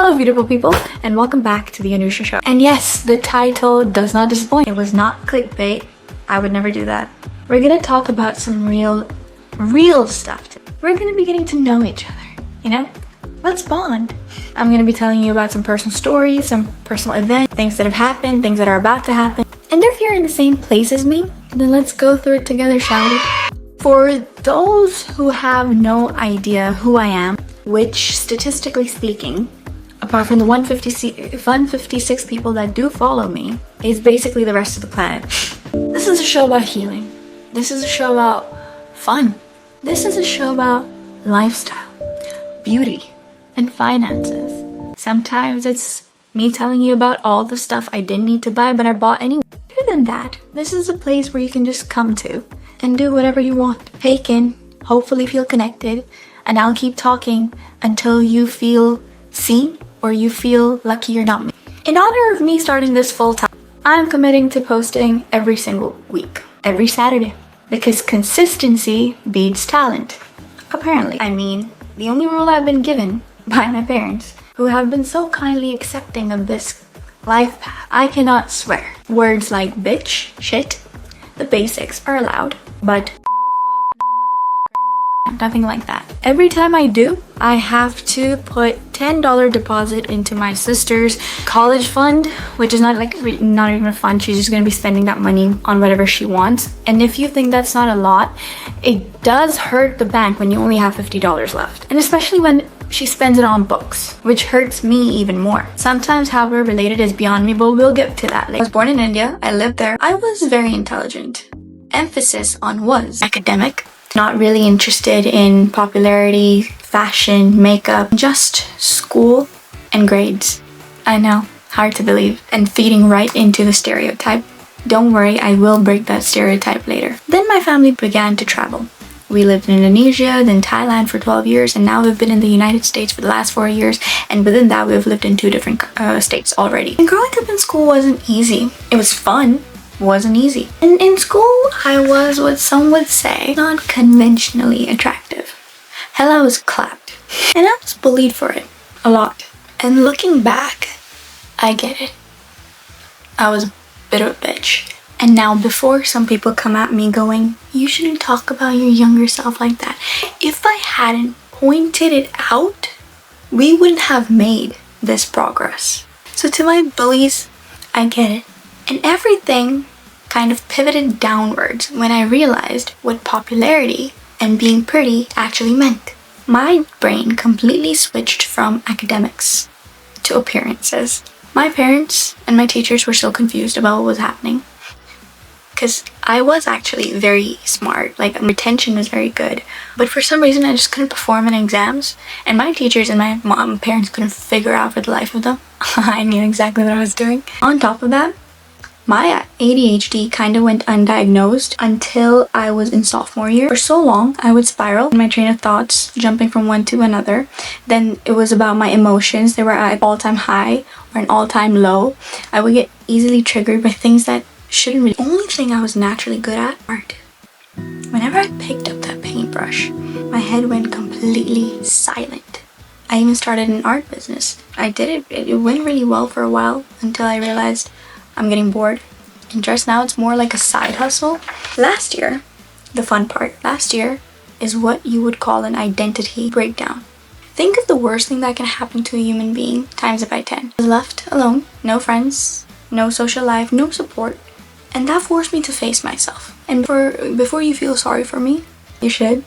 Hello beautiful people and welcome back to the Anusha Show. And yes, the title does not disappoint. It was not clickbait. I would never do that. We're gonna talk about some real stuff today. We're gonna be getting to know each other, you know? Let's bond. I'm gonna be telling you about some personal stories, some personal events, things that have happened, things that are about to happen. And if you're in the same place as me, then let's go through it together, shall we? For those who have no idea who I am, which statistically speaking, apart from the 156 people that do follow me, is basically the rest of the planet. This is a show about healing. This is a show about fun. This is a show about lifestyle, beauty, and finances. Sometimes it's me telling you about all the stuff I didn't need to buy but I bought anyway. Other than that, this is a place where you can just come to and do whatever you want. Take in, hopefully feel connected, and I'll keep talking until you feel seen or you feel lucky you're not me. In honor of me starting this full time, I'm committing to posting every single week, every Saturday, because consistency beats talent. Apparently. I mean, the only rule I've been given by my parents, who have been so kindly accepting of this life path. I cannot swear. Words like bitch, shit, the basics are allowed, but nothing like that. Every time I do, I have to put $10 deposit into my sister's college fund, which is not even a fund. She's just gonna be spending that money on whatever she wants. And if you think that's not a lot, it does hurt the bank when you only have $50 left. And especially when she spends it on books, which hurts me even more. Sometimes how we're related is beyond me, but we'll get to that later. I was born in India. I lived there. I was very intelligent. Emphasis on was academic. Not really interested in popularity, fashion, makeup, just school and grades. I know, hard to believe, and feeding right into the stereotype. Don't worry, I will break that stereotype later. Then my family began to travel. We lived in Indonesia, then Thailand for 12 years, and now we've been in the United States for the last 4 years, and within that we've lived in 2 different states already. And growing up in school wasn't easy. It was fun. Wasn't easy. And in school, I was what some would say not conventionally attractive. Hell, I was clapped. And I was bullied for it. A lot. And looking back, I get it. I was a bit of a bitch. And now before some people come at me going, you shouldn't talk about your younger self like that. If I hadn't pointed it out, we wouldn't have made this progress. So to my bullies, I get it. And everything kind of pivoted downwards when I realized what popularity and being pretty actually meant. My brain completely switched from academics to appearances. My parents and my teachers were so confused about what was happening, because I was actually very smart, like retention was very good, but for some reason I just couldn't perform in exams, and my teachers and my parents couldn't figure out for the life of them. I knew exactly what I was doing. On top of that, my ADHD kind of went undiagnosed until I was in sophomore year. For so long, I would spiral in my train of thoughts, jumping from one to another. Then it was about my emotions. They were at an all-time high or an all-time low. I would get easily triggered by things that shouldn't really. The only thing I was naturally good at, art. Whenever I picked up that paintbrush, my head went completely silent. I even started an art business. I did it. It went really well for a while until I realized I'm getting bored, and just now it's more like a side hustle. Last year, the fun part, last year is what you would call an identity breakdown. Think of the worst thing that can happen to a human being times it by 10. I was left alone, no friends, no social life, no support, and that forced me to face myself. And before you feel sorry for me, you should.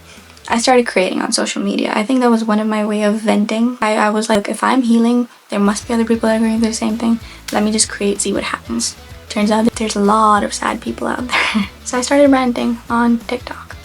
I started creating on social media. I think that was one of my way of venting. I was like, if I'm healing, there must be other people that are going through the same thing. Let me just create, see what happens. Turns out that there's a lot of sad people out there. So I started ranting on TikTok.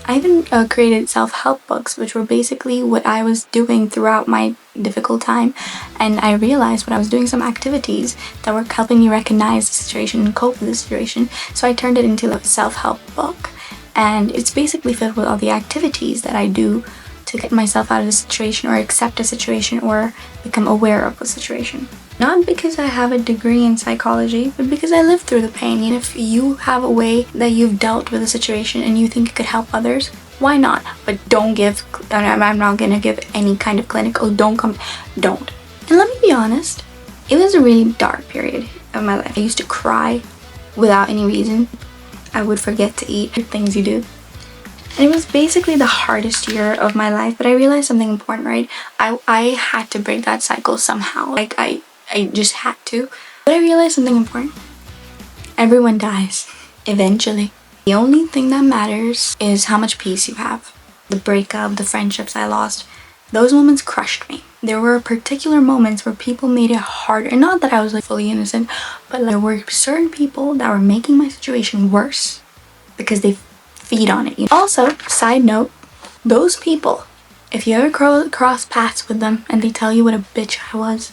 I even created self-help books, which were basically what I was doing throughout my difficult time. And I realized when I was doing some activities that were helping me recognize the situation and cope with the situation. So I turned it into a self-help book. And it's basically filled with all the activities that I do to get myself out of the situation or accept a situation or become aware of a situation. Not because I have a degree in psychology, but because I lived through the pain. And if you have a way that you've dealt with a situation and you think it could help others, why not? But don't give, I'm not gonna give any kind of clinical, don't. And let me be honest, it was a really dark period of my life. I used to cry without any reason. I would forget to eat, things you do. And it was basically the hardest year of my life, but I realized something important, right? I had to break that cycle somehow. Like, I just had to. But I realized something important. Everyone dies, eventually. The only thing that matters is how much peace you have. The breakup, the friendships I lost, those moments crushed me. There were particular moments where people made it harder. Not that I was like fully innocent, but like, there were certain people that were making my situation worse because they feed on it. Also, side note, those people, if you ever cross paths with them and they tell you what a bitch I was,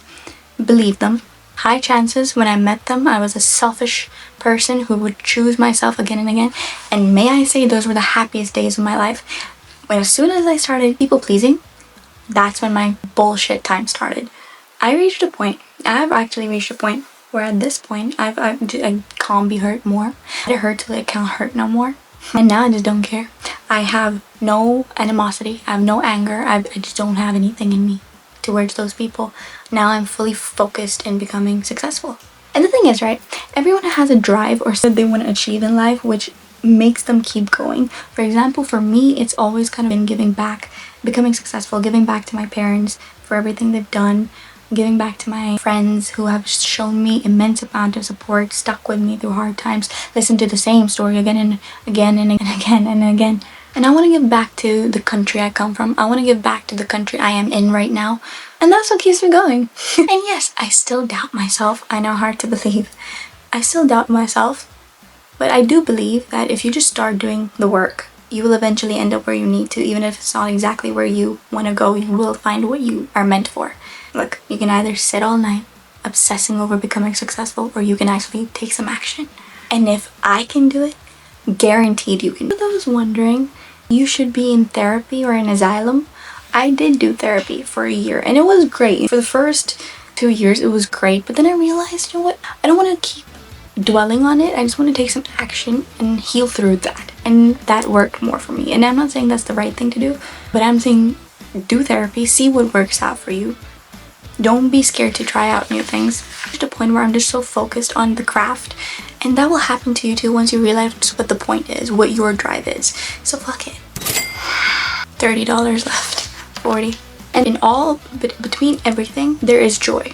believe them. High chances when I met them, I was a selfish person who would choose myself again and again. And may I say, those were the happiest days of my life. When as soon as I started people pleasing, that's when my bullshit time started. I've actually reached a point where at this point, I can't be hurt more. It hurt till it can't hurt no more. And now I just don't care. I have no animosity. I have no anger. I just don't have anything in me towards those people. Now I'm fully focused in becoming successful. And the thing is, right, everyone has a drive or something they want to achieve in life, which makes them keep going. For example, for me, it's always kind of been giving back, becoming successful, giving back to my parents for everything they've done, giving back to my friends who have shown me immense amount of support, stuck with me through hard times, listened to the same story again and again and again and again. And I want to give back to the country I come from. I want to give back to the country I am in right now. And that's what keeps me going. And yes, I still doubt myself. I know, hard to believe. I still doubt myself. But I do believe that if you just start doing the work, you will eventually end up where you need to. Even if it's not exactly where you want to go, you will find what you are meant for. Look, you can either sit all night obsessing over becoming successful, or you can actually take some action. And if I can do it, guaranteed you can. For those wondering, you should be in therapy or an asylum. I did do therapy for a year and it was great. For the first 2 years it was great, but then I realized, you know what, I don't want to keep dwelling on it. I just want to take some action and heal through that, and that worked more for me. And I'm not saying that's the right thing to do, but I'm saying do therapy, see what works out for you. Don't be scared to try out new things. There's a point where I'm just so focused on the craft, and that will happen to you too once you realize what the point is, what your drive is. So fuck it. $30 left. 40. And in all, between everything, there is joy.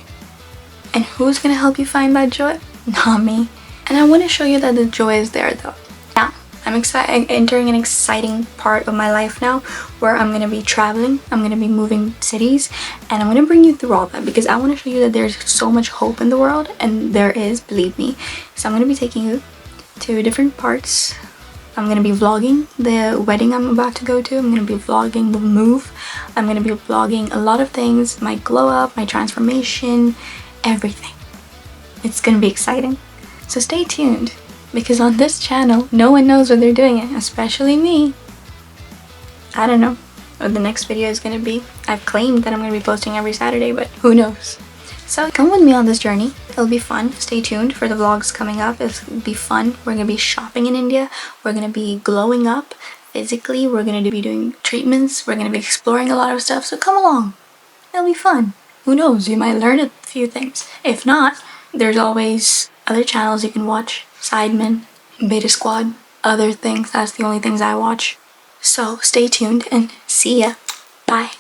And who's gonna help you find that joy? Not me. And I want to show you that the joy is there though. Now, I'm entering an exciting part of my life now where I'm gonna be traveling, I'm gonna be moving cities, and I'm gonna bring you through all that because I want to show you that there's so much hope in the world, and there is, believe me. So I'm gonna be taking you to different parts. I'm gonna be vlogging the wedding I'm about to go to. I'm gonna be vlogging the move. I'm gonna be vlogging a lot of things, my glow up, my transformation, everything. It's gonna be exciting. So stay tuned, because on this channel, no one knows what they're doing it, especially me. I don't know what the next video is gonna be. I've claimed that I'm gonna be posting every Saturday, but who knows? So come with me on this journey. It'll be fun. Stay tuned for the vlogs coming up. It'll be fun. We're gonna be shopping in India. We're gonna be glowing up physically. We're gonna be doing treatments. We're gonna be exploring a lot of stuff. So come along. It'll be fun. Who knows? You might learn a few things. If not, there's always other channels you can watch. Sidemen, Beta Squad, other things. That's the only things I watch. So stay tuned and see ya. Bye.